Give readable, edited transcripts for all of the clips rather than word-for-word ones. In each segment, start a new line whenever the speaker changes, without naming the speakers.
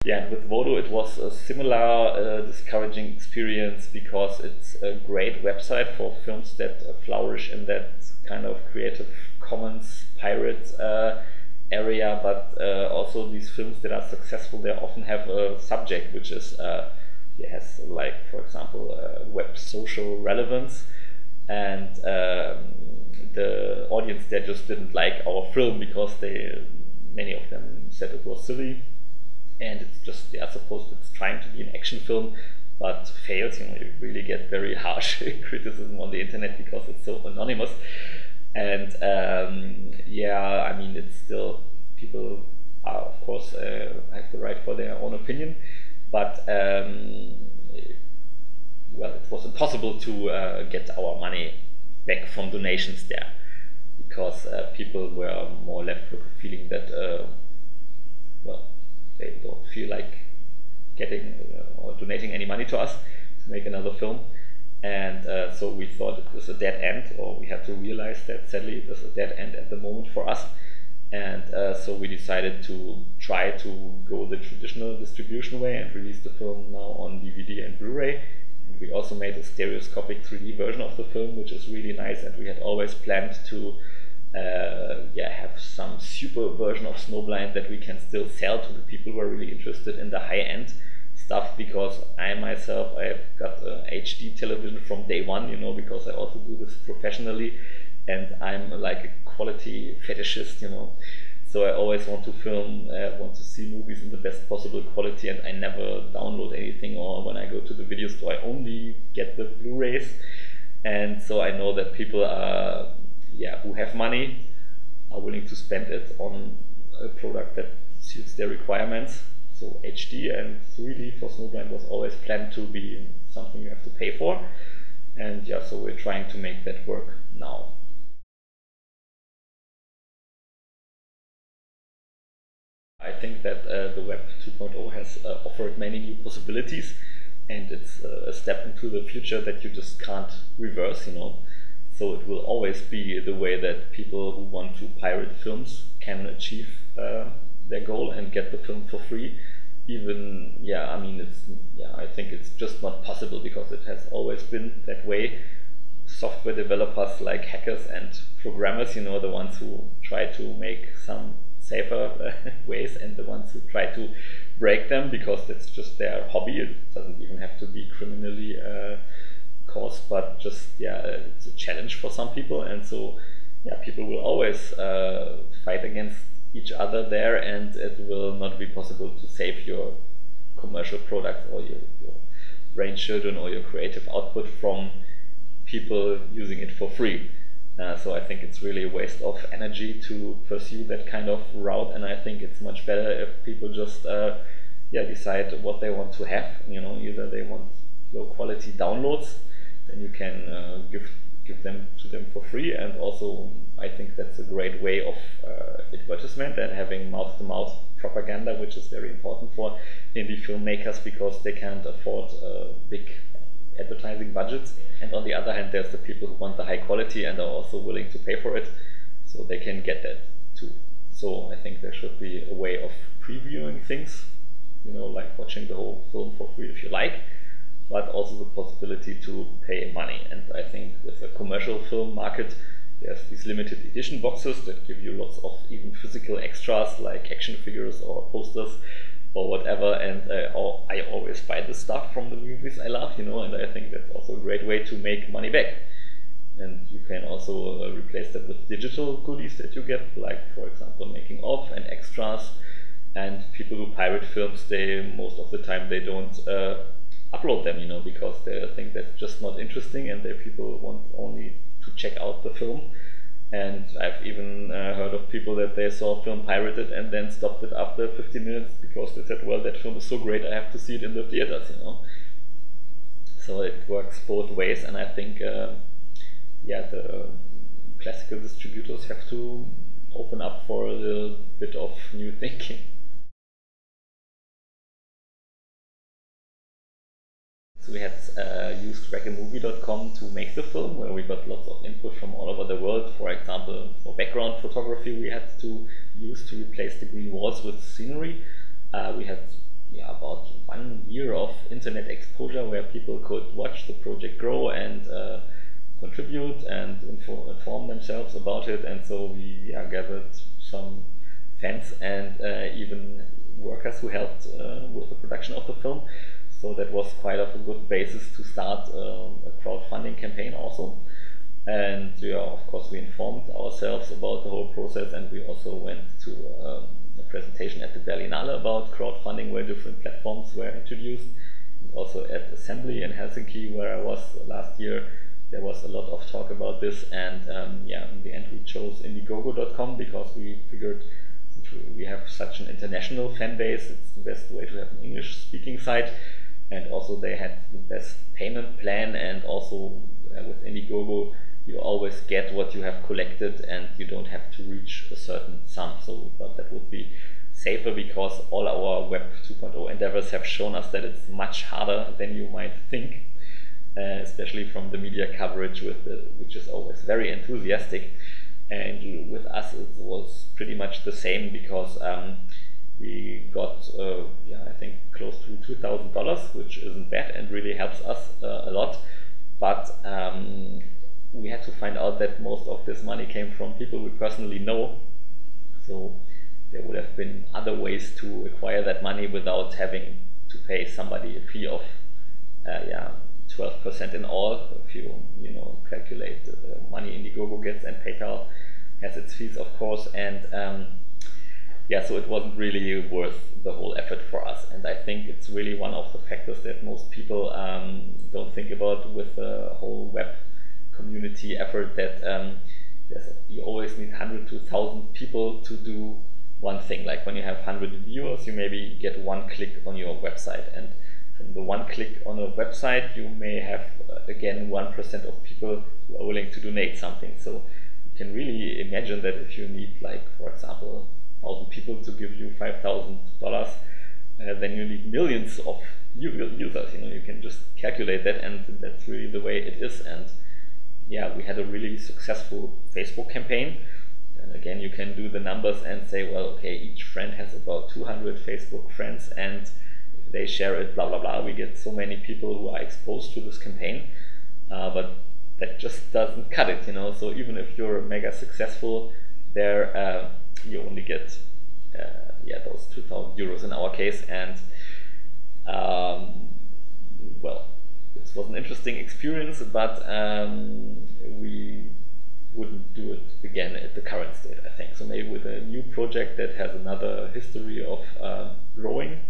Yeah, and with VODO it was a similar discouraging experience, because it's a great website for films that flourish in that kind of Creative Commons pirate area, but also these films that are successful, they often have a subject which is has, like, for example, web social relevance, and the audience there just didn't like our film because many of them said it was silly, and it's just, they are supposed, it's trying to be an action film but fails. You know, you really get very harsh criticism on the internet because it's so anonymous. And yeah, I mean, it's still, people are, of course, have the right for their own opinion, but well, it was impossible to get our money back from donations there, because people were more left with the feeling that well, they don't feel like getting or donating any money to us to make another film. And so we thought it was a dead end, or we had to realize that sadly it was a dead end at the moment for us. And so we decided to try to go the traditional distribution way and release the film now on DVD and Blu-ray. And we also made a stereoscopic 3D version of the film, which is really nice. And we had always planned to have some super version of Snowblind that we can still sell to the people who are really interested in the high-end stuff, because I myself, I've got HD television from day one, you know, because I also do this professionally, and I'm like a quality fetishist, you know. So I always want to film, want to see movies in the best possible quality, and I never download anything, or when I go to the video store, I only get the Blu-rays. And so I know that people are, who have money, are willing to spend it on a product that suits their requirements. So HD and 3D for Snowblind was always planned to be something you have to pay for. And yeah, so we're trying to make that work now. I think that the Web 2.0 has offered many new possibilities, and it's a step into the future that you just can't reverse, you know. So it will always be the way that people who want to pirate films can achieve their goal and get the film for free. Even, I mean, I think it's just not possible, because it has always been that way. Software developers, like hackers and programmers, you know, the ones who try to make some safer ways, and the ones who try to break them, because that's just their hobby. It doesn't even have to be criminally caused, but just, it's a challenge for some people. And so, people will always fight against each other there, and it will not be possible to save your commercial product or your brainchildren or your creative output from people using it for free. So I think it's really a waste of energy to pursue that kind of route, and I think it's much better if people just decide what they want to have. You know, either they want low quality downloads, then you can give them to them for free. And also, I think that's a great way of advertisement and having mouth-to-mouth propaganda, which is very important for indie filmmakers, because they can't afford big advertising budgets. And on the other hand, there's the people who want the high quality and are also willing to pay for it, so they can get that too. So I think there should be a way of previewing things, you know, like watching the whole film for free if you like, but also the possibility to pay money. And I think with the commercial film market, there's these limited edition boxes that give you lots of even physical extras, like action figures or posters or whatever, and I always buy the stuff from the movies I love, you know, and I think that's also a great way to make money back. And you can also replace that with digital goodies that you get, like, for example, making of and extras. And people who pirate films, most of the time they don't upload them, you know, because they think that's just not interesting, and people want only to check out the film. And I've even heard of people that they saw a film pirated and then stopped it after 15 minutes because they said, well, that film is so great, I have to see it in the theaters, you know. So it works both ways, and I think the classical distributors have to open up for a little bit of new thinking. So we had used Wreckamovie.com to make the film, where we got lots of input from all over the world. For example, for background photography, we had to use to replace the green walls with scenery. We had about 1 year of internet exposure where people could watch the project grow and contribute and inform themselves about it. And so we gathered some fans and even workers who helped with the production of the film. So that was quite of a good basis to start a crowdfunding campaign also. And of course we informed ourselves about the whole process, and we also went to a presentation at the Berlinale about crowdfunding where different platforms were introduced. And also at Assembly in Helsinki, where I was last year, there was a lot of talk about this. And in the end we chose Indiegogo.com because we figured we have such an international fan base, it's the best way to have an English speaking site. And also they had the best payment plan, and also with Indiegogo you always get what you have collected and you don't have to reach a certain sum. So we thought that would be safer, because all our Web 2.0 endeavors have shown us that it's much harder than you might think, especially from the media coverage which is always very enthusiastic. And with us it was pretty much the same, because we got I think close to $2,000, which isn't bad and really helps us a lot. But we had to find out that most of this money came from people we personally know. So there would have been other ways to acquire that money without having to pay somebody a fee of 12% in all. If you calculate the money Indiegogo gets, and PayPal has its fees, of course. And so it wasn't really worth the whole effort for us. And I think it's really one of the factors that most people don't think about with the whole web community effort, that you always need 100 to 1,000 people to do one thing. Like when you have 100 viewers, you maybe get one click on your website, and from the one click on a website you may have again 1% of people who are willing to donate something. So you can really imagine that if you need, like, for example, 1,000 people to give you $5,000, then you need millions of users. You can just calculate that, and that's really the way it is. And we had a really successful Facebook campaign. And again, you can do the numbers and say, well, okay, each friend has about 200 Facebook friends, and if they share it, blah blah blah, we get so many people who are exposed to this campaign. But that just doesn't cut it, So even if you're mega successful, there you only get those 2,000 euros in our case. And it was an interesting experience, but we wouldn't do it again at the current state, I think. So maybe with a new project that has another history of growing,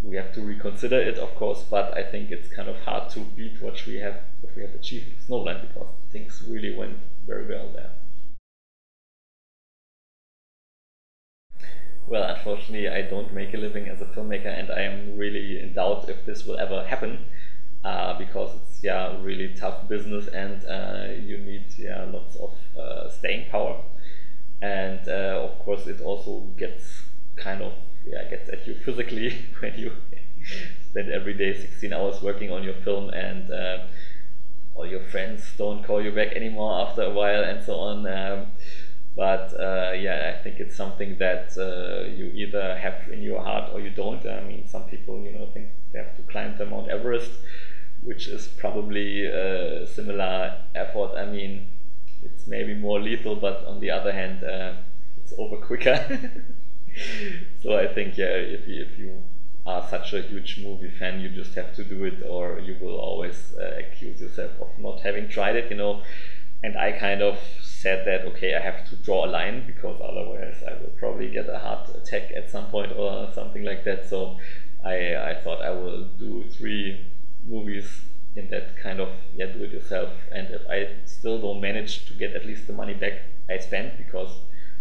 we have to reconsider it, of course. But I think it's kind of hard to beat what we have achieved with Snowblind, because things really went very well there. Well, unfortunately, I don't make a living as a filmmaker, and I am really in doubt if this will ever happen, because it's really tough business, and you need lots of staying power. And of course, it also gets kind of gets at you physically when you spend every day 16 hours working on your film, and all your friends don't call you back anymore after a while, and so on. But I think it's something that you either have in your heart or you don't. I mean, some people, think they have to climb the Mount Everest, which is probably a similar effort. I mean, it's maybe more lethal, but on the other hand, it's over quicker. So I think, if you are such a huge movie fan, you just have to do it, or you will always accuse yourself of not having tried it, And I kind of said that, okay, I have to draw a line, because otherwise I will probably get a heart attack at some point or something like that. So I thought I will do 3 movies in that kind of do it yourself. And if I still don't manage to get at least the money back I spent, because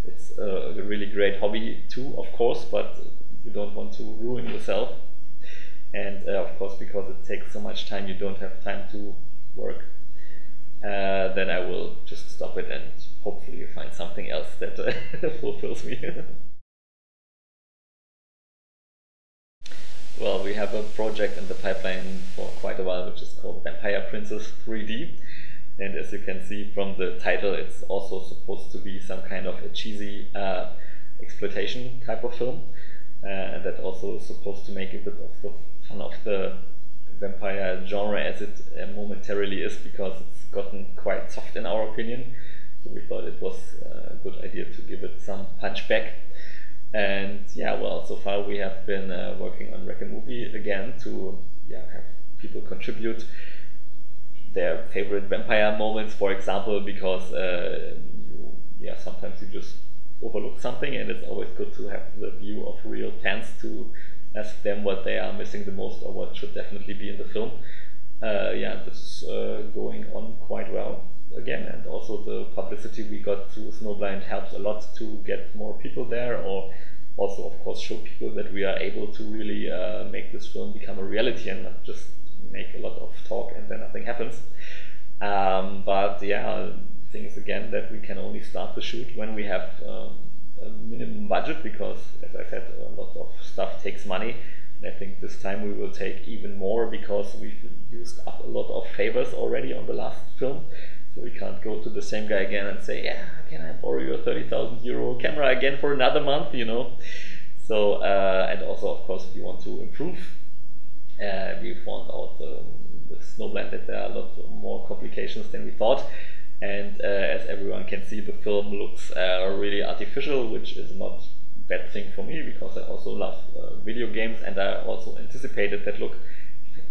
it's a really great hobby too, of course, but you don't want to ruin yourself. And of course, because it takes so much time, you don't have time to work. Then I will just stop it and hopefully find something else that fulfills me. Well, we have a project in the pipeline for quite a while, which is called Vampire Princess 3D. And as you can see from the title, it's also supposed to be some kind of a cheesy exploitation type of film. and that also is supposed to make a bit of the fun of the vampire genre as it momentarily is, because it's gotten quite soft in our opinion. So we thought it was a good idea to give it some punch back. And yeah, well, so far we have been working on Wreckamovie again to have people contribute their favorite vampire moments, for example, because sometimes you just overlook something, and it's always good to have the view of real fans to ask them what they are missing the most or what should definitely be in the film. This is going on quite well again, and also the publicity we got through Snowblind helps a lot to get more people there, or also of course show people that we are able to really make this film become a reality and not just make a lot of talk and then nothing happens. But yeah, the thing is again that we can only start the shoot when we have a minimum budget, because as I said, a lot of stuff takes money. And I think this time we will take even more, because we've used up a lot of favors already on the last film. So we can't go to the same guy again and say, yeah, can I borrow your 30,000 euro camera again for another month, you know? So, and also of course if you want to improve, we found out with Snowblind that there are a lot more complications than we thought. And as everyone can see, the film looks really artificial, which is not a bad thing for me, because I also love video games, and I also anticipated that, look,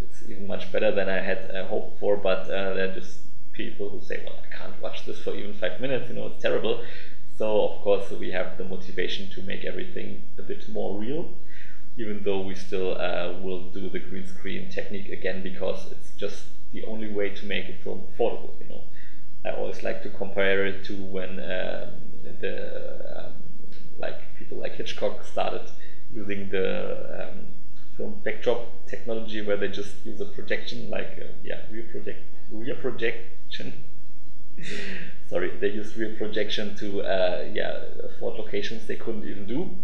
it's even much better than I had hoped for, but there are just people who say, well, I can't watch this for even 5 minutes, you know, it's terrible. So of course we have the motivation to make everything a bit more real, even though we still will do the green screen technique again, because it's just the only way to make a film affordable, you know. I always like to compare it to when people like Hitchcock started using the film backdrop technology, where they just use a projection, like rear projection. Sorry, they use real projection to afford locations they couldn't even do.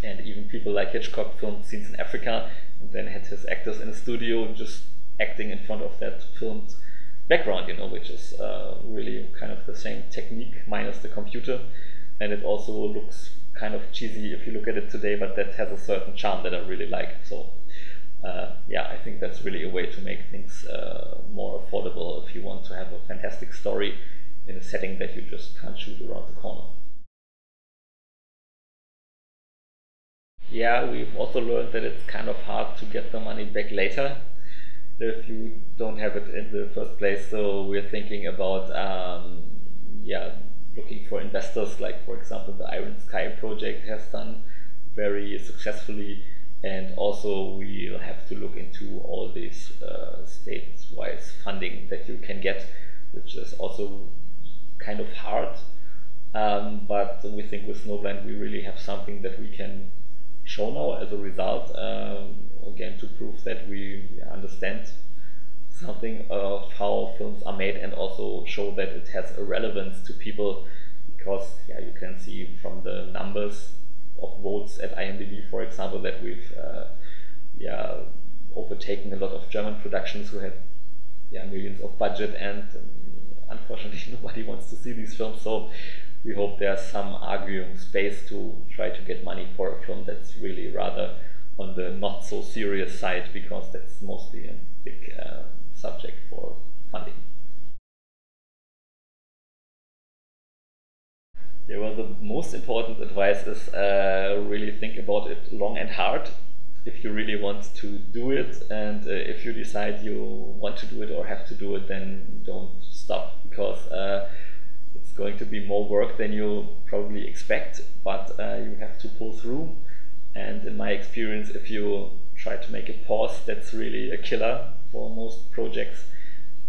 And even people like Hitchcock filmed scenes in Africa and then had his actors in a studio just acting in front of that filmed background, you know, which is really kind of the same technique minus the computer. And it also looks kind of cheesy if you look at it today, but that has a certain charm that I really like. So I think that's really a way to make things more affordable if you want to have a fantastic story in a setting that you just can't shoot around the corner. Yeah, we've also learned that it's kind of hard to get the money back later if you don't have it in the first place. So we're thinking about looking for investors, like for example the Iron Sky project has done very successfully, and also we'll have to look into all these state-wise funding that you can get, which is also kind of hard, but we think with Snowblind we really have something that we can show now as a result, again to prove that we understand something of how films are made, and also show that it has a relevance to people, because you can see from the numbers of votes at IMDb, for example, that we've overtaken a lot of German productions who had millions of budget, and unfortunately nobody wants to see these films. So we hope there's some arguing space to try to get money for a film that's really rather on the not so serious side, because that's mostly a big subject for funding. Yeah, well, the most important advice is really think about it long and hard if you really want to do it, and if you decide you want to do it or have to do it, then don't stop, because it's going to be more work than you probably expect, but you have to pull through. And in my experience, if you try to make a pause, that's really a killer for most projects,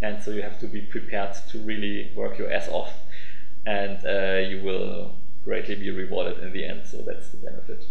and so you have to be prepared to really work your ass off, and you will greatly be rewarded in the end, so that's the benefit.